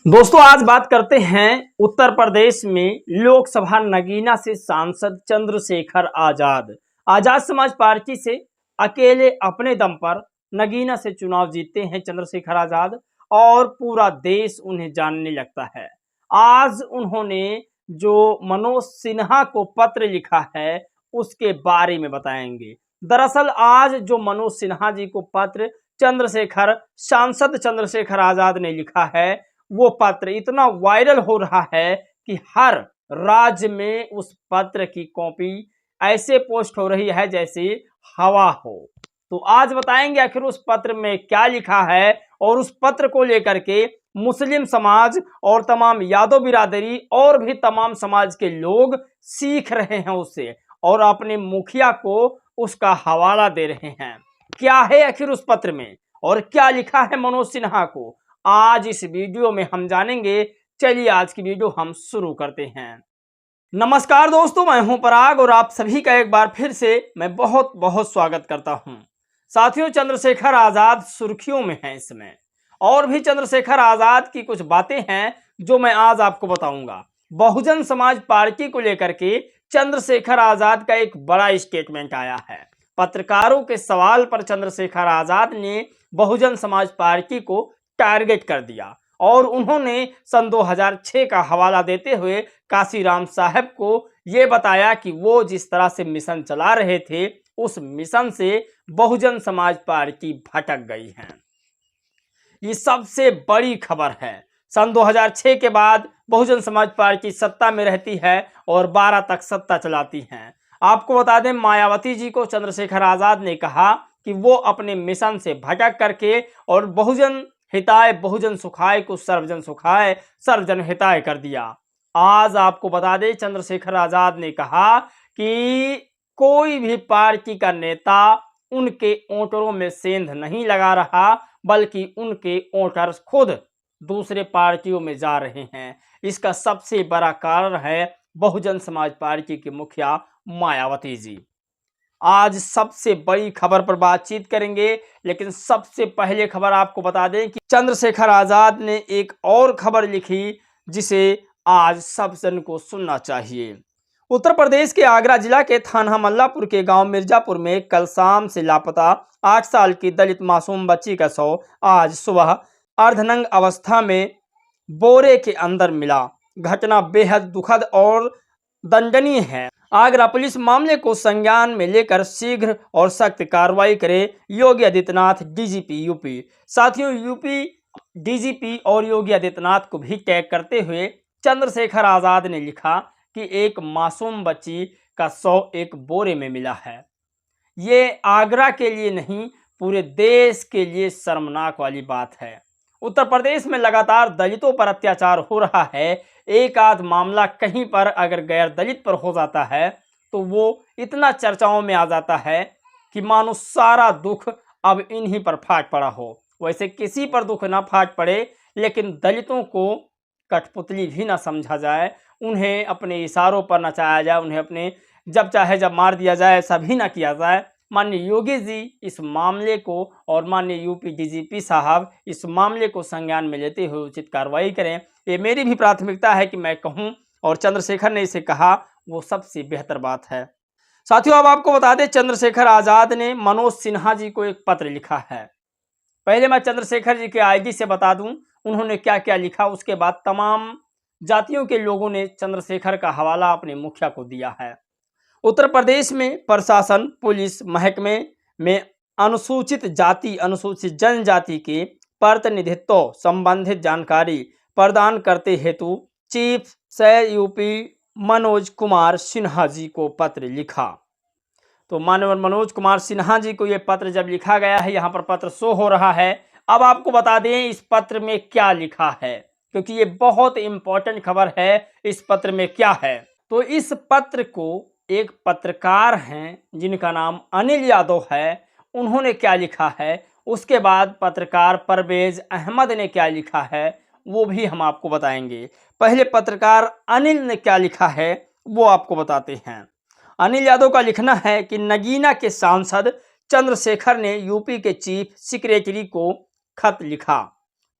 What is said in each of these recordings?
दोस्तों आज बात करते हैं उत्तर प्रदेश में लोकसभा नगीना से सांसद चंद्रशेखर आजाद। आजाद समाज पार्टी से अकेले अपने दम पर नगीना से चुनाव जीतते हैं चंद्रशेखर आजाद और पूरा देश उन्हें जानने लगता है। आज उन्होंने जो मनोज सिन्हा को पत्र लिखा है उसके बारे में बताएंगे। दरअसल आज जो मनोज सिन्हा जी को पत्र सांसद चंद्रशेखर आजाद ने लिखा है वो पत्र इतना वायरल हो रहा है कि हर राज्य में उस पत्र की कॉपी ऐसे पोस्ट हो रही है जैसे हवा हो। तो आज बताएंगे आखिर उस पत्र में क्या लिखा है और उस पत्र को लेकर के मुस्लिम समाज और तमाम यादव बिरादरी और भी तमाम समाज के लोग सीख रहे हैं उससे और अपने मुखिया को उसका हवाला दे रहे हैं। क्या है आखिर उस पत्र में और क्या लिखा है मनोज सिन्हा को, आज इस वीडियो में हम जानेंगे। चलिए आज की वीडियो हम शुरू करते हैं। नमस्कार दोस्तों, मैं हूं पराग और आप सभी का एक बार फिर से मैं बहुत बहुत स्वागत करता हूं। साथियों, चंद्रशेखर आजाद सुर्खियों में हैं इस समय और भी चंद्रशेखर आजाद की कुछ बातें हैं जो मैं आज आपको बताऊंगा। बहुजन समाज पार्टी को लेकर के चंद्रशेखर आजाद का एक बड़ा स्टेटमेंट आया है। पत्रकारों के सवाल पर चंद्रशेखर आजाद ने बहुजन समाज पार्टी को टारगेट कर दिया और उन्होंने सन 2006 का हवाला देते हुए काशीराम साहब को यह बताया कि वो जिस तरह से मिशन चला रहे थे उस मिशन से बहुजन समाज पार्टी भटक गई है। ये सबसे बड़ी खबर है। सन 2006 के बाद बहुजन समाज पार्टी सत्ता में रहती है और 12 तक सत्ता चलाती है। आपको बता दें, मायावती जी को चंद्रशेखर आजाद ने कहा कि वो अपने मिशन से भटक करके और बहुजन हिताय बहुजन सुखाय को सर्वजन सुखाय सर्वजन हिताय कर दिया। आज आपको बता दें, चंद्रशेखर आजाद ने कहा कि कोई भी पार्टी का नेता उनके वोटरों में सेंध नहीं लगा रहा, बल्कि उनके वोटर खुद दूसरे पार्टियों में जा रहे हैं। इसका सबसे बड़ा कारण है बहुजन समाज पार्टी के मुखिया मायावती जी। आज सबसे बड़ी खबर पर बातचीत करेंगे, लेकिन सबसे पहले खबर आपको बता दें कि चंद्रशेखर आजाद ने एक और खबर लिखी जिसे आज सब जन को सुनना चाहिए। उत्तर प्रदेश के आगरा जिला के थाना मल्लापुर के गांव मिर्जापुर में कल शाम से लापता 8 साल की दलित मासूम बच्ची का शव आज सुबह अर्धनंग अवस्था में बोरे के अंदर मिला। घटना बेहद दुखद और दंडनीय है। आगरा पुलिस मामले को संज्ञान में लेकर शीघ्र और सख्त कार्रवाई करे। Yogi Adityanath DGP UP. साथियों, यूपी डीजीपी और योगी आदित्यनाथ को भी टैग करते हुए चंद्रशेखर आजाद ने लिखा कि एक मासूम बच्ची का शव एक बोरे में मिला है। ये आगरा के लिए नहीं, पूरे देश के लिए शर्मनाक वाली बात है। उत्तर प्रदेश में लगातार दलितों पर अत्याचार हो रहा है। एक आध मामला कहीं पर अगर गैर दलित पर हो जाता है तो वो इतना चर्चाओं में आ जाता है कि मानो सारा दुख अब इन्हीं पर फाट पड़ा हो। वैसे किसी पर दुख ना फाट पड़े, लेकिन दलितों को कठपुतली भी ना समझा जाए, उन्हें अपने इशारों पर नचाया जाए, उन्हें अपने जब चाहे जब मार दिया जाए, ऐसा भी ना किया जाए। माननीय योगी जी इस मामले को और माननीय यूपी डीजीपी साहब इस मामले को संज्ञान में लेते हुए उचित कार्रवाई करें। ये मेरी भी प्राथमिकता है कि मैं कहूं और चंद्रशेखर ने इसे कहा, वो सबसे बेहतर बात है। साथियों, अब आपको बता दें, चंद्रशेखर आजाद ने मनोज सिन्हा जी को एक पत्र लिखा है। पहले मैं चंद्रशेखर जी के आईडी से बता दूं उन्होंने क्या क्या लिखा, उसके बाद तमाम जातियों के लोगों ने चंद्रशेखर का हवाला अपने मुखिया को दिया है। उत्तर प्रदेश में प्रशासन, पुलिस महकमे में अनुसूचित जाति अनुसूचित जनजाति के प्रतिनिधित्व संबंधित जानकारी प्रदान करते हेतु चीफ से यूपी मनोज कुमार सिन्हा जी को पत्र लिखा। तो माननीय मनोज कुमार सिन्हा जी को यह पत्र जब लिखा गया है, यहाँ पर पत्र शो हो रहा है। अब आपको बता दें इस पत्र में क्या लिखा है, क्योंकि ये बहुत इंपॉर्टेंट खबर है। इस पत्र में क्या है, तो इस पत्र को एक पत्रकार हैं जिनका नाम अनिल यादव है, उन्होंने क्या लिखा है, उसके बाद पत्रकार परवेज अहमद ने क्या लिखा है वो भी हम आपको बताएंगे। पहले पत्रकार अनिल ने क्या लिखा है वो आपको बताते हैं। अनिल यादव का लिखना है कि नगीना के सांसद चंद्रशेखर ने यूपी के चीफ सेक्रेटरी को खत लिखा,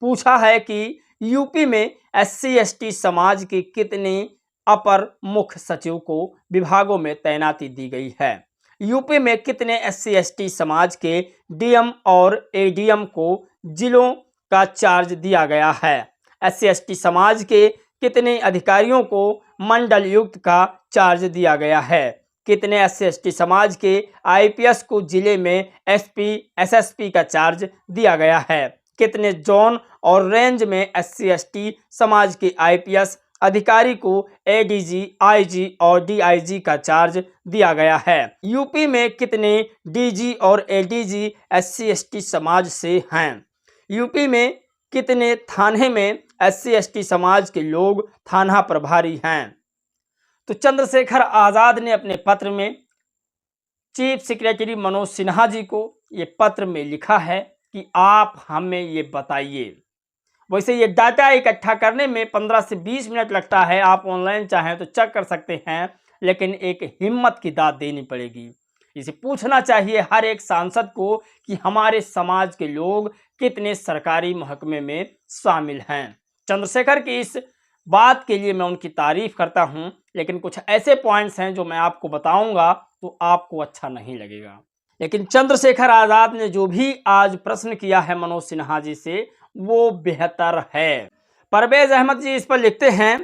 पूछा है कि यूपी में SC/ST समाज के कितने अपर मुख्य सचिव को विभागों में तैनाती दी गई है? यूपी में कितने SC/ST समाज के DM और ADM को जिलों का चार्ज दिया गया है? SC/ST समाज के कितने अधिकारियों को मंडल युक्त का चार्ज दिया गया है? कितने SC/ST समाज के IPS को जिले में SP, SSP का चार्ज दिया गया है? कितने जोन और रेंज में SC/ST समाज के IPS अधिकारी को ADG, IG और DIG का चार्ज दिया गया है? यूपी में कितने DG और ADG SC/ST समाज से हैं? यूपी में कितने थाने में SC/ST समाज के लोग थाना प्रभारी हैं? तो चंद्रशेखर आजाद ने अपने पत्र में चीफ सेक्रेटरी मनोज सिन्हा जी को ये पत्र में लिखा है कि आप हमें ये बताइए। वैसे ये डाटा इकट्ठा करने में 15 से 20 मिनट लगता है, आप ऑनलाइन चाहें तो चेक कर सकते हैं, लेकिन एक हिम्मत की दाद देनी पड़ेगी। इसे पूछना चाहिए हर एक सांसद को कि हमारे समाज के लोग कितने सरकारी महकमे में शामिल हैं। चंद्रशेखर की इस बात के लिए मैं उनकी तारीफ करता हूं, लेकिन कुछ ऐसे पॉइंट्स हैं जो मैं आपको बताऊंगा तो आपको अच्छा नहीं लगेगा। लेकिन चंद्रशेखर आजाद ने जो भी आज प्रश्न किया है मनोज सिन्हा जी से, वो बेहतर है। परवेज अहमद जी इस पर लिखते हैं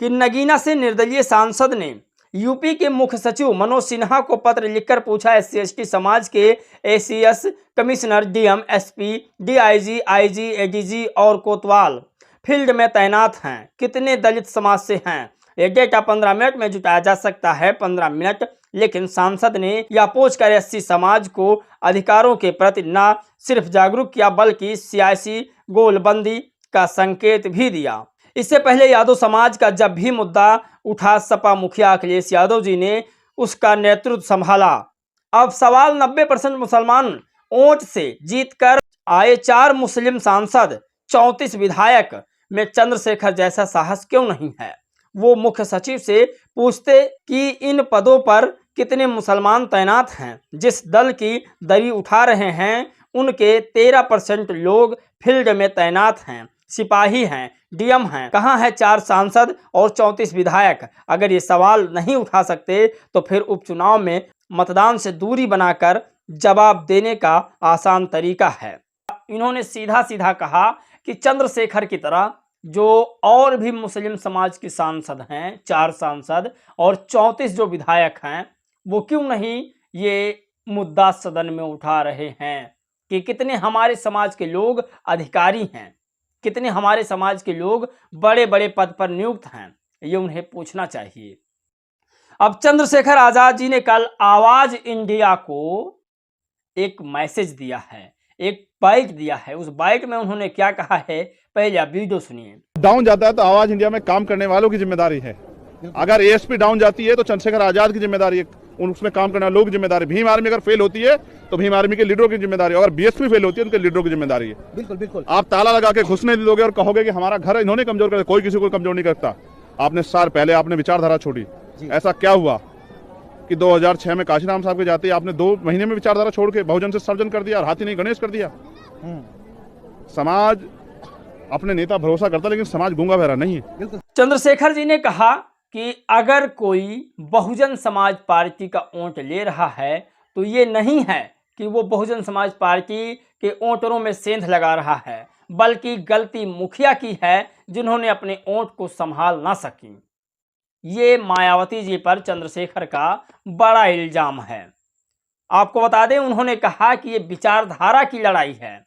कि नगीना से निर्दलीय सांसद ने यूपी के मुख्य सचिव मनोज सिन्हा को पत्र लिखकर पूछा, SC/ST समाज के ACS commissioner, DM, SP, DIG, IG, ADG और कोतवाल फील्ड में तैनात हैं, कितने दलित समाज से हैं? ये डेटा 15 मिनट में जुटाया जा सकता है, 15 मिनट। लेकिन सांसद ने यह पूछकर SC समाज को अधिकारों के प्रति न सिर्फ जागरूक किया बल्कि सियासी गोलबंदी का संकेत भी दिया। इससे पहले यादव समाज का जब भी मुद्दा उठा, सपा मुखिया अखिलेश यादव जी ने उसका नेतृत्व संभाला। अब सवाल 90% मुसलमान वोट से जीतकर आए 4 मुस्लिम सांसद, 34 विधायक में चंद्रशेखर जैसा साहस क्यों नहीं है? वो मुख्य सचिव से पूछते कि इन पदों पर कितने मुसलमान तैनात हैं। जिस दल की दरी उठा रहे हैं उनके 13% लोग फील्ड में तैनात हैं, सिपाही हैं, DM हैं। कहाँ है 4 सांसद और 34 विधायक? अगर ये सवाल नहीं उठा सकते तो फिर उपचुनाव में मतदान से दूरी बनाकर जवाब देने का आसान तरीका है। इन्होंने सीधा सीधा कहा कि चंद्रशेखर की तरह जो और भी मुस्लिम समाज के सांसद हैं, 4 सांसद और 34 जो विधायक हैं, वो क्यों नहीं ये मुद्दा सदन में उठा रहे हैं कि कितने हमारे समाज के लोग अधिकारी हैं, कितने हमारे समाज के लोग बड़े बड़े पद पर नियुक्त हैं, ये उन्हें पूछना चाहिए। अब चंद्रशेखर आजाद जी ने कल आवाज इंडिया को एक मैसेज दिया है, एक बाइट दिया है। उस बाइट में उन्होंने क्या कहा है, पहले आप वीडियो सुनिए। डाउन जाता है तो आवाज इंडिया में काम करने वालों की जिम्मेदारी है। अगर ASP डाउन जाती है तो चंद्रशेखर आजाद की जिम्मेदारी है, उसमें काम करने वाले लोगों की जिम्मेदारी। भीम आर्मी अगर फेल होती है तो भीम आर्मी के लीडरों की जिम्मेदारी है, अगर BSP फेल होती है उनके लीडरों की जिम्मेदारी है। बिल्कुल बिल्कुल। आप ताला लगा के घुसने दोगे और कहोगे कि हमारा घर इन्होंने कमजोर कर, कोई किसी को कमजोर नहीं करता। आपने साल पहले आपने विचारधारा छोड़ी, ऐसा क्या हुआ कि 2006 में काशीराम साहब के जाते आपने 2 महीने में विचारधारा छोड़ के बहुजन से सर्जन कर दिया और हाथी नहीं गणेश कर दिया। समाज अपने नेता भरोसा करता, लेकिन समाज गूंगा बहरा नहीं है। चंद्रशेखर जी ने कहा कि अगर कोई बहुजन समाज पार्टी का वोट ले रहा है तो ये नहीं है कि वो बहुजन समाज पार्टी के वोटरों में सेंध लगा रहा है, बल्कि गलती मुखिया की है जिन्होंने अपने वोट को संभाल ना सकी। ये मायावती जी पर चंद्रशेखर का बड़ा इल्जाम है। आपको बता दें, उन्होंने कहा कि ये विचारधारा की लड़ाई है।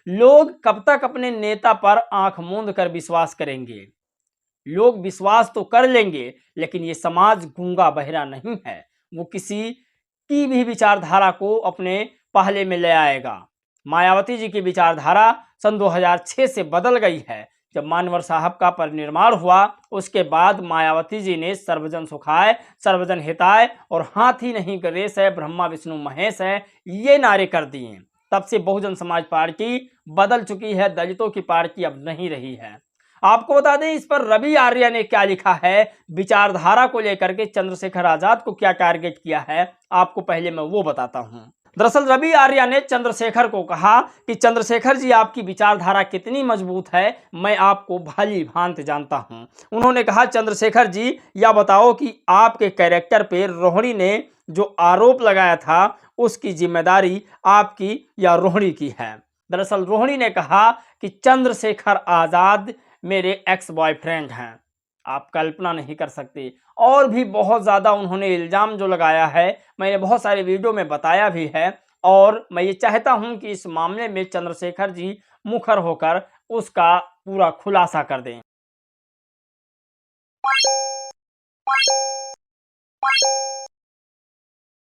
लोग कब तक अपने नेता पर आंख मूंद कर विश्वास करेंगे? लोग विश्वास तो कर लेंगे, लेकिन ये समाज गूंगा बहरा नहीं है, वो किसी की भी विचारधारा को अपने पहले में ले आएगा। मायावती जी की विचारधारा सन 2006 से बदल गई है। जब मानवर साहब का परिनिर्वाण हुआ उसके बाद मायावती जी ने सर्वजन सुखाय, सर्वजन हिताय और हाथी नहीं रेस है, ब्रह्मा विष्णु महेश है, ये नारे कर दिए। तब से बहुजन समाज पार्टी बदल चुकी है, दलितों की पार्टी अब नहीं रही है। आपको बता दें इस पर रवि आर्य ने क्या लिखा है, विचारधारा को लेकर के चंद्रशेखर आजाद को क्या टारगेट किया है, आपको पहले मैं वो बताता हूं। दरअसल रवि आर्या ने चंद्रशेखर को कहा कि चंद्रशेखर जी, आपकी विचारधारा कितनी मजबूत है मैं आपको भली भांति जानता हूं। उन्होंने कहा, चंद्रशेखर जी यह बताओ कि आपके कैरेक्टर पे रोहिणी ने जो आरोप लगाया था उसकी जिम्मेदारी आपकी या रोहिणी की है। दरअसल रोहिणी ने कहा कि चंद्रशेखर आजाद मेरे एक्स बॉयफ्रेंड हैं। आप कल्पना नहीं कर सकते। और भी बहुत ज़्यादा उन्होंने इल्ज़ाम जो लगाया है, मैंने बहुत सारे वीडियो में बताया भी है, और मैं ये चाहता हूं कि इस मामले में चंद्रशेखर जी मुखर होकर उसका पूरा खुलासा कर दें।